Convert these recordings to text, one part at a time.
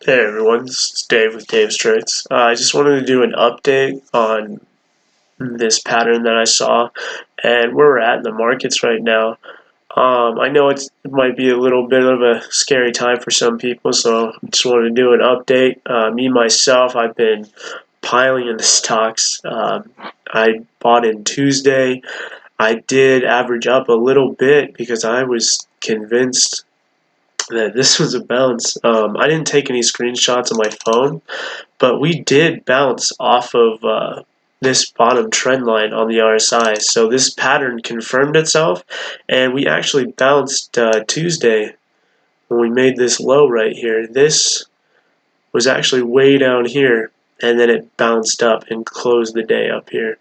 Hey everyone, this is Dave with Dave's Trades. I just wanted to do an update on this pattern that I saw and where we're at in the markets right now. I know it might be a little bit of a scary time for some people, so I just wanted to do an update. Me myself, I've been piling in the stocks. I bought in Tuesday. I did average up a little bit because I was convinced that this was a bounce. I didn't take any screenshots on my phone, but we did bounce off of this bottom trend line on the RSI. So this pattern confirmed itself, and we actually bounced Tuesday when we made this low right here. This was actually way down here, and then it bounced up and closed the day up here,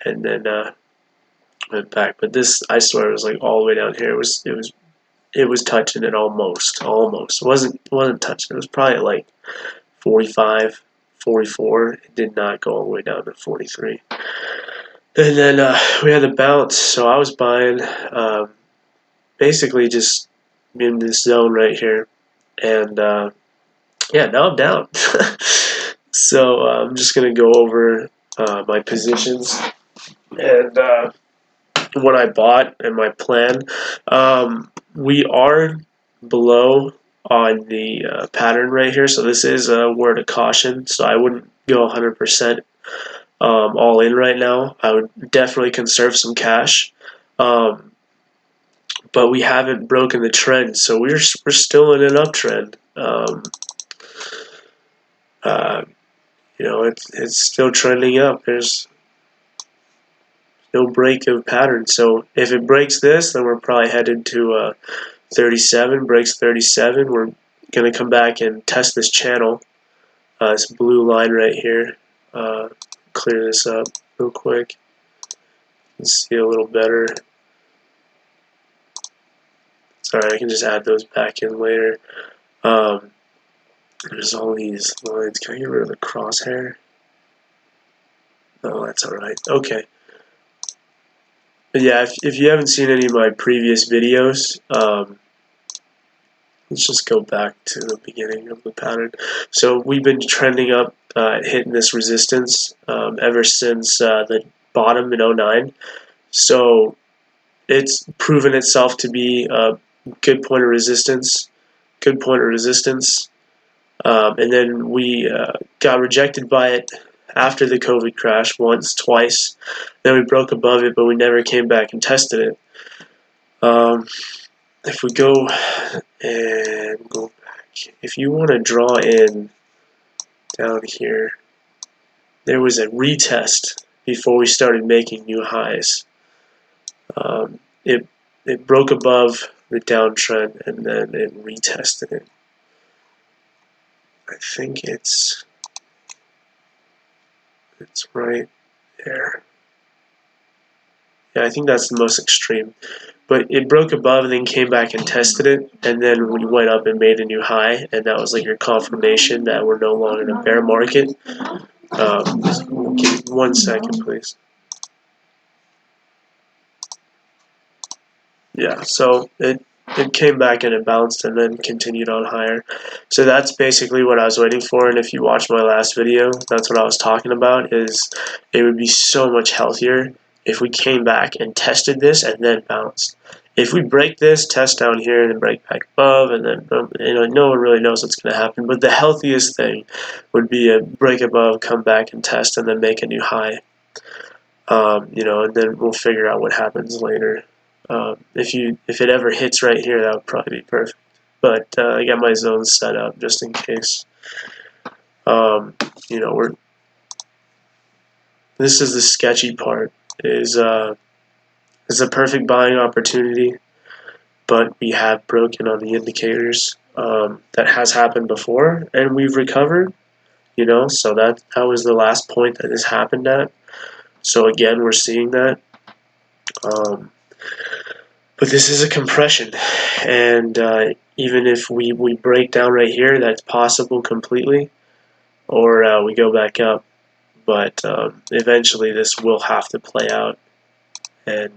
and then went back. But this, I swear, it was like all the way down here. It was touching it almost. Wasn't touching. It was probably like 45, 44. It did not go all the way down to 43. And then we had the bounce, so I was buying basically just in this zone right here. And yeah, now I'm down. So I'm just going to go over my positions and what I bought and my plan. We are below on the pattern right here, so this is a word of caution. So I wouldn't go 100% all in right now. I would definitely conserve some cash, but we haven't broken the trend, so we're still in an uptrend. Uh, it's still trending up. There's no break of pattern. So if it breaks this, then we're probably headed to 37. Breaks 37, we're going to come back and test this channel. This blue line right here. Clear this up real quick. Let's see a little better. Sorry, I can just add those back in later. There's all these lines. Can I get rid of the crosshair? No, that's alright. Okay. But yeah, if you haven't seen any of my previous videos, let's just go back to the beginning of the pattern. So we've been trending up, hitting this resistance ever since the bottom in 09. So it's proven itself to be a good point of resistance. And then we got rejected by it after the COVID crash once, twice. Then we broke above it, but we never came back and tested it. If we go and go back, if you want to draw in down here, there was a retest before we started making new highs. It broke above the downtrend and then it retested it. I think it's right there. Yeah, I think that's the most extreme. But it broke above and then came back and tested it, and then we went up and made a new high, and that was like your confirmation that we're no longer in a bear market. Give me 1 second, please. Yeah, so it came back and it bounced and then continued on higher. So that's basically what I was waiting for, and if you watched my last video, that's what I was talking about, is it would be so much healthier if we came back and tested this and then bounced. If we break this, test down here, and then break back above, and then no one really knows what's going to happen, but the healthiest thing would be a break above, come back and test, and then make a new high. And then we'll figure out what happens later. If it ever hits right here, that would probably be perfect. But I got my zones set up just in case. This is the sketchy part. It's a perfect buying opportunity, but we have broken on the indicators. That has happened before, and we've recovered. So that was the last point that this happened at. So again, we're seeing that. But this is a compression, and even if we break down right here, that's possible completely, or we go back up. But eventually this will have to play out, and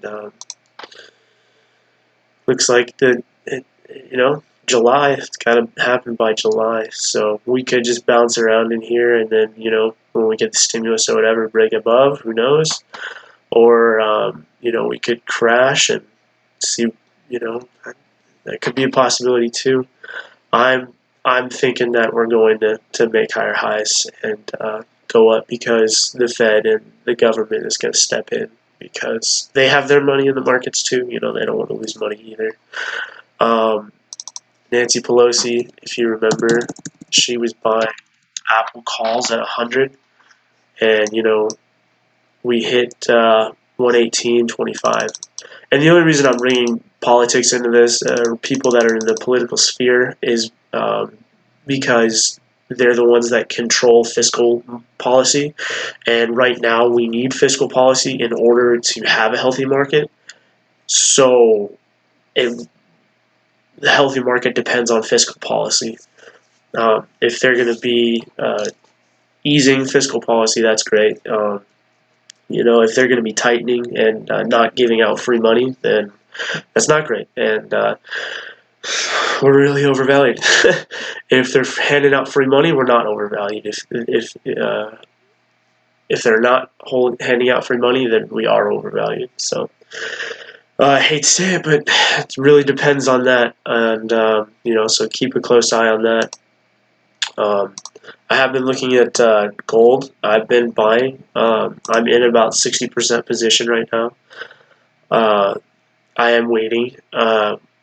looks like July. It's got to happen by July. So we could just bounce around in here, and then when we get the stimulus or whatever, break above. Who knows? Or we could crash and see. That could be a possibility too. I'm I'm thinking that we're going to make higher highs and go up because the Fed and the government is going to step in because they have their money in the markets too. They don't want to lose money either. Um, Nancy Pelosi, if you remember, she was buying Apple calls at 100, and we hit 118.25. And the only reason I'm bringing politics into this, people that are in the political sphere, is because they're the ones that control fiscal policy. And right now, we need fiscal policy in order to have a healthy market. So, the healthy market depends on fiscal policy. If they're going to be easing fiscal policy, that's great. If they're going to be tightening and not giving out free money, then that's not great. And we're really overvalued. If they're handing out free money, we're not overvalued. If they're not handing out free money, then we are overvalued. So I hate to say it, but it really depends on that. And so keep a close eye on that. I have been looking at gold. I've been buying. I'm in about 60% position right now. I am waiting.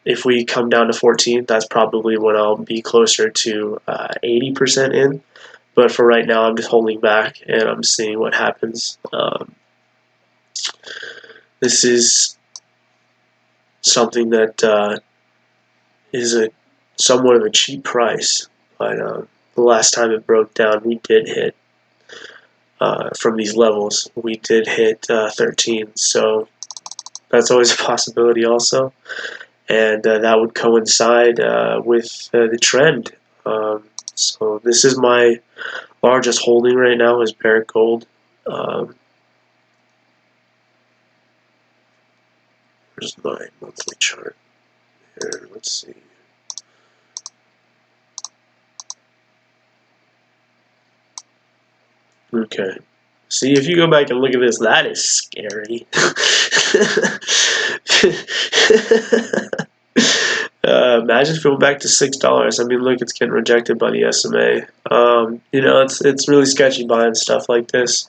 If we come down to 14, that's probably when I'll be closer to 80% in. But for right now, I'm just holding back and I'm seeing what happens. This is something that is a somewhat of a cheap price, but the last time it broke down, we did hit from these levels. We did hit 13, so that's always a possibility also. And that would coincide with the trend. So this is my largest holding right now is Barrick Gold. Where's my monthly chart? Here, let's see. Okay. See, if you go back and look at this, that is scary. Imagine if we went back to $6. I mean, look, it's getting rejected by the SMA. It's really sketchy buying stuff like this.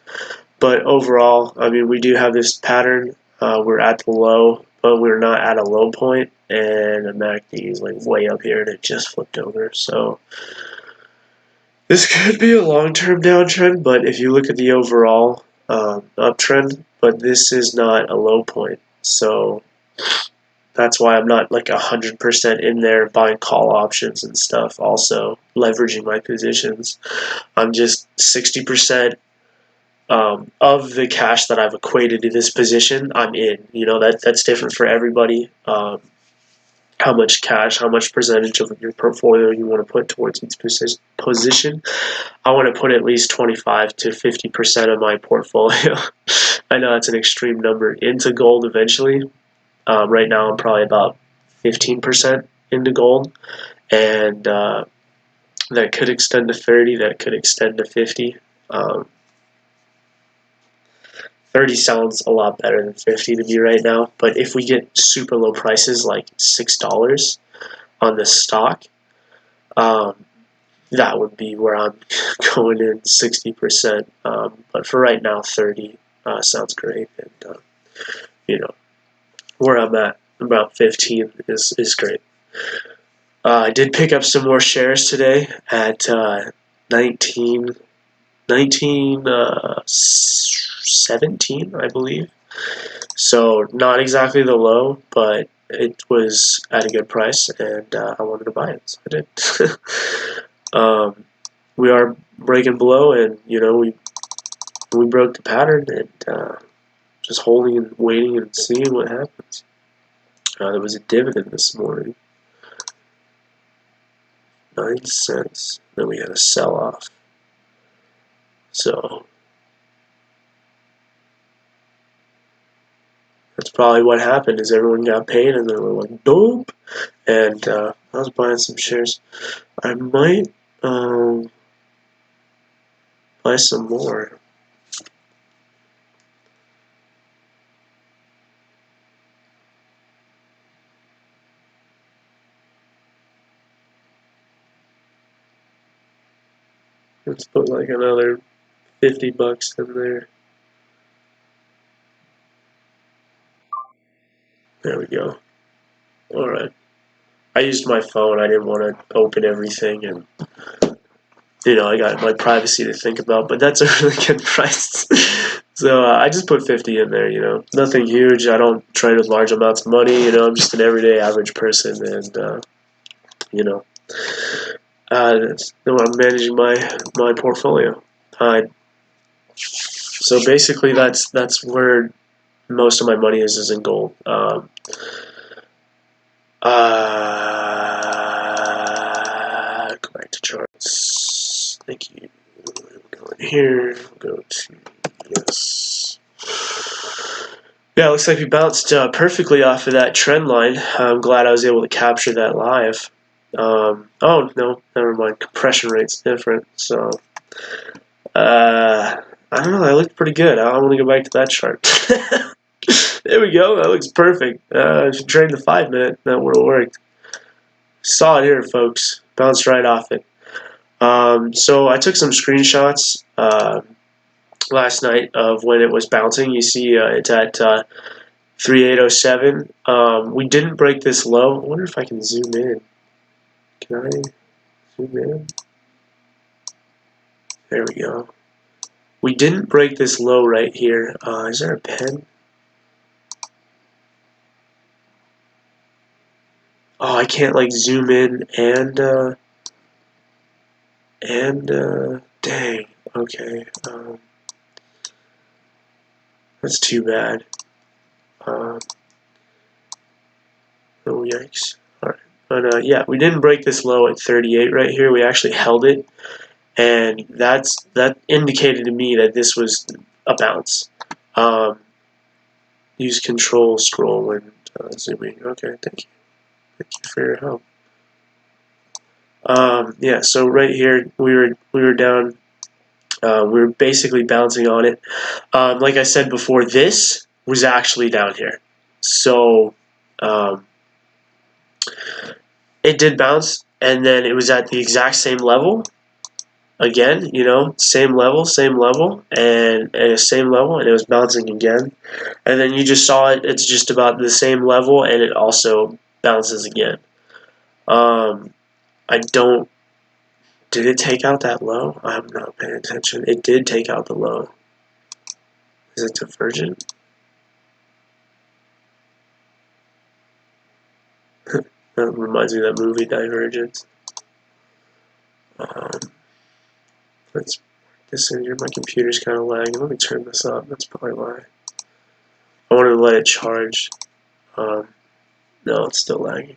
But overall, I mean, we do have this pattern. We're at the low, but we're not at a low point, and the MACD is like way up here, and it just flipped over. So this could be a long-term downtrend, but if you look at the overall uptrend, but this is not a low point. So that's why I'm not like 100% in there buying call options and stuff. Also leveraging my positions. I'm just 60%. Of the cash that I've equated to this position, I'm in. That's different for everybody. How much cash, how much percentage of your portfolio you want to put towards each position. I want to put at least 25 to 50% of my portfolio. I know that's an extreme number into gold eventually. Right now, I'm probably about 15% into gold, and that could extend to 30. That could extend to 50. 30 sounds a lot better than 50 to me right now. But if we get super low prices like $6 on this stock, that would be where I'm going in 60%. But for right now, 30 sounds great. And, where I'm at, about 15 is great. I did pick up some more shares today at 17, I believe. So not exactly the low, but it was at a good price, and I wanted to buy it, so I did. We are breaking below, and we broke the pattern, and just holding and waiting and seeing what happens. There was a dividend this morning, 9 cents. Then we had a sell-off. So that's probably what happened. Is everyone got paid, and they were like, "Dope," and I was buying some shares. I might buy some more. Let's put like another 50 bucks in there. There we go. Alright. I used my phone. I didn't want to open everything, and I got my privacy to think about, but that's a really good price. So I just put 50 in there, Nothing huge. I don't trade with large amounts of money, I'm just an everyday average person, and, that's I'm managing my portfolio. So basically that's where most of my money is in gold. Go back to charts. Thank you. We'll go in here. We'll go to ES. Yeah, it looks like we bounced perfectly off of that trend line. I'm glad I was able to capture that live. Oh, no, never mind. Compression rate's different. So, I don't know. That looked pretty good. I want to go back to that chart. There we go. That looks perfect. I should trade the 5-minute. That would have worked. Saw it here, folks. Bounced right off it. So I took some screenshots last night of when it was bouncing. You see it's at 3807. We didn't break this low. I wonder if I can zoom in. Can I zoom in? There we go. We didn't break this low right here. Is there a pen? Oh, I can't like zoom in and dang. Okay. That's too bad. Oh yikes. Alright. But yeah, we didn't break this low at 38 right here. We actually held it, and that indicated to me that this was a bounce. Use control scroll when zooming. Okay, thank you. Thank you for your help. Yeah, so right here we were down. We were basically bouncing on it. Like I said before, this was actually down here. So it did bounce, and then it was at the exact same level. Again, same level, and same level, and it was bouncing again. And then you just saw it. It's just about the same level, and it also bounces again. I don't. Did it take out that low? I'm not paying attention. It did take out the low. Is it divergent? That reminds me of that movie Divergent. Let's put this in here. My computer's kind of lagging. Let me turn this up. That's probably why. I wanted to let it charge. No, it's still lagging.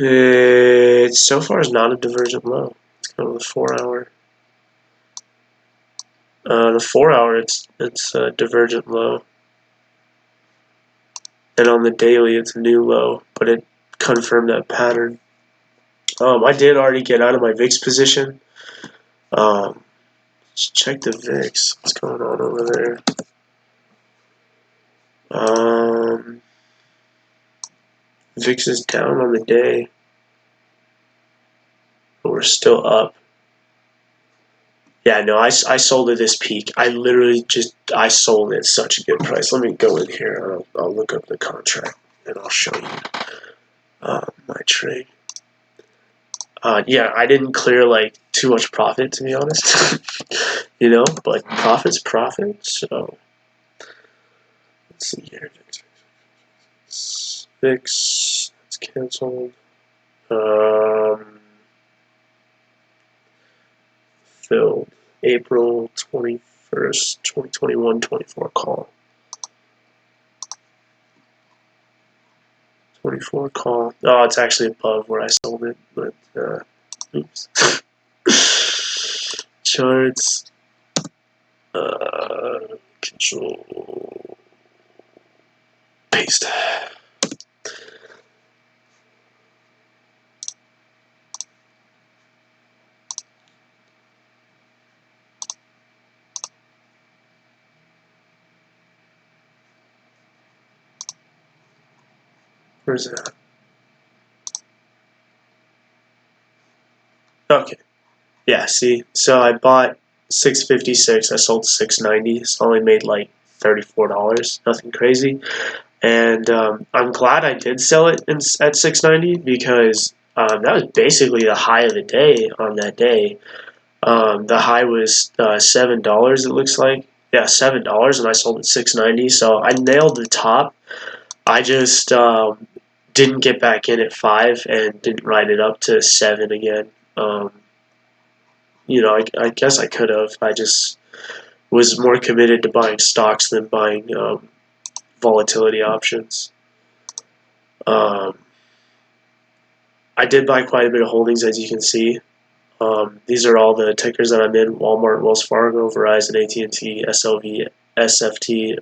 It so far is not a divergent low. Let's go to the 4-hour. The 4-hour, it's a divergent low, and on the daily, it's a new low. But it confirmed that pattern. I did already get out of my VIX position. Let's check the VIX. What's going on over there? VIX is down on the day, but we're still up. Yeah, no, I sold at this peak. I literally I sold at such a good price. Let me go in here. I'll look up the contract and I'll show you my trade. Yeah, I didn't clear like too much profit, to be honest. But profit's profit. So let's see here. VIX, it's canceled. Filled April 21st, 2021, 24 call. 24 call. Oh, it's actually above where I sold it, but oops. Charts. Control. Paste. Where's that? Okay. Yeah, see? So I bought 656, I sold 690, so I only made like $34, nothing crazy. And I'm glad I did sell it at 690 because that was basically the high of the day on that day. The high was $7, it looks like. Yeah, $7, and I sold at 690, so I nailed the top. I just didn't get back in at 5 and didn't ride it up to 7 again. I guess I could have. I just was more committed to buying stocks than buying volatility options. Um, I did buy quite a bit of holdings, as you can see. These are all the tickers that I'm in: Walmart, Wells Fargo, Verizon, AT&T, SLV, SFT,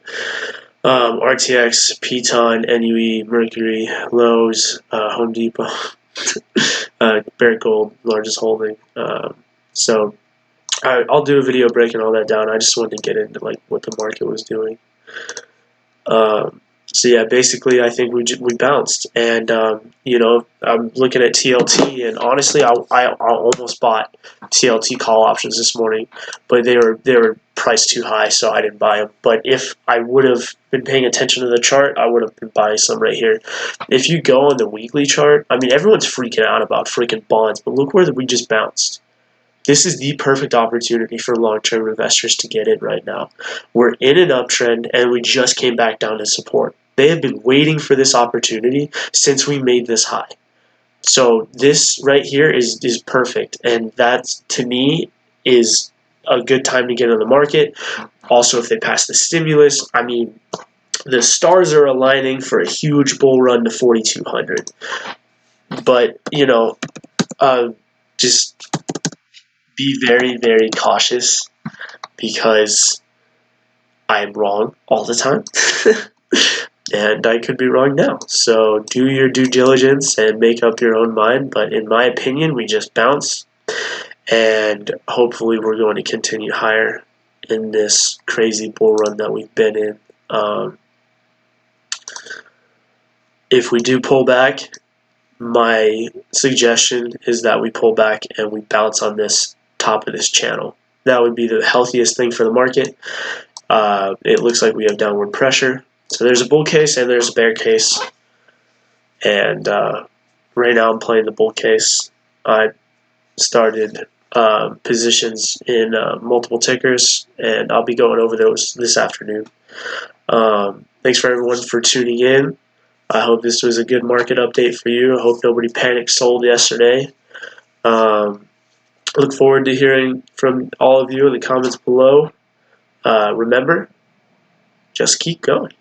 RTX, Piton, NUE, Mercury, Lowe's, Home Depot, Barrick Gold, largest holding. So I'll do a video breaking all that down. I just wanted to get into like what the market was doing. So yeah, basically, I think we bounced, and I'm looking at TLT, and honestly, I almost bought TLT call options this morning, but they were priced too high, so I didn't buy them. But if I would have been paying attention to the chart, I would have been buying some right here. If you go on the weekly chart, I mean, everyone's freaking out about freaking bonds, but look where we just bounced. This is the perfect opportunity for long-term investors to get in right now. We're in an uptrend, and we just came back down to support. They have been waiting for this opportunity since we made this high. So this right here is perfect, and that, to me, is a good time to get in the market. Also, if they pass the stimulus, I mean, the stars are aligning for a huge bull run to 4,200. But, just be very, very cautious because I'm wrong all the time. And I could be wrong now. So do your due diligence and make up your own mind. But in my opinion, we just bounced. And hopefully we're going to continue higher in this crazy bull run that we've been in. If we do pull back, my suggestion is that we pull back and we bounce on this top of this channel. That would be the healthiest thing for the market. It looks like we have downward pressure. So there's a bull case and there's a bear case. And right now I'm playing the bull case. I started positions in multiple tickers, and I'll be going over those this afternoon. Thanks for everyone for tuning in. I hope this was a good market update for you. I hope nobody panic sold yesterday. Look forward to hearing from all of you in the comments below. Remember, just keep going.